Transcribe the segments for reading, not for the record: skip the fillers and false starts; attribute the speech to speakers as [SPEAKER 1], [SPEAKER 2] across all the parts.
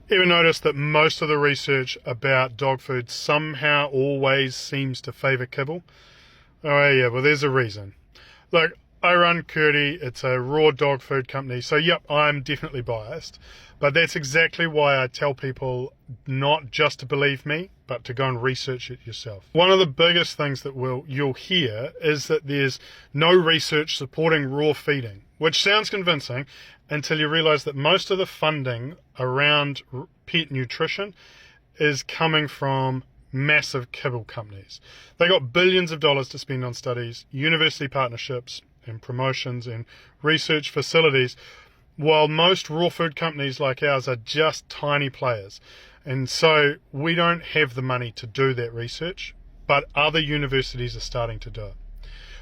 [SPEAKER 1] Ever notice that most of the research about dog food somehow always seems to favour kibble? Oh yeah, well there's a reason. Look, I run Curdy, it's a raw dog food company, so yep, I'm definitely biased. But that's exactly why I tell people not just to believe me, but to go and research it yourself. One of the biggest things that you'll hear is that there's no research supporting raw feeding, which sounds convincing until you realise that most of the funding around pet nutrition is coming from massive kibble companies. They got billions of dollars to spend on studies, university partnerships, and promotions and research facilities, while most raw food companies like ours are just tiny players. And so we don't have the money to do that research, but other universities are starting to do it.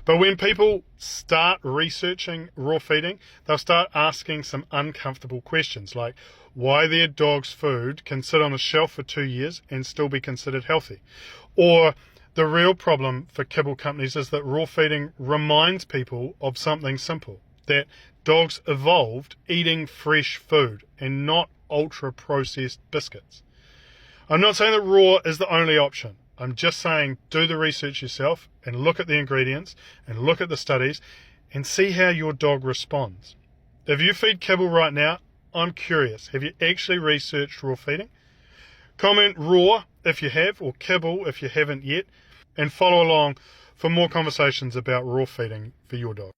[SPEAKER 1] But when people start researching raw feeding, they'll start asking some uncomfortable questions like why their dog's food can sit on a shelf for 2 years and still be considered healthy. Or the real problem for kibble companies is that raw feeding reminds people of something simple, that dogs evolved eating fresh food and not ultra-processed biscuits. I'm not saying that raw is the only option. I'm just saying do the research yourself and look at the ingredients and look at the studies and see how your dog responds. If you feed kibble right now, I'm curious, have you actually researched raw feeding? Comment raw if you have, or kibble if you haven't yet, and follow along for more conversations about raw feeding for your dog.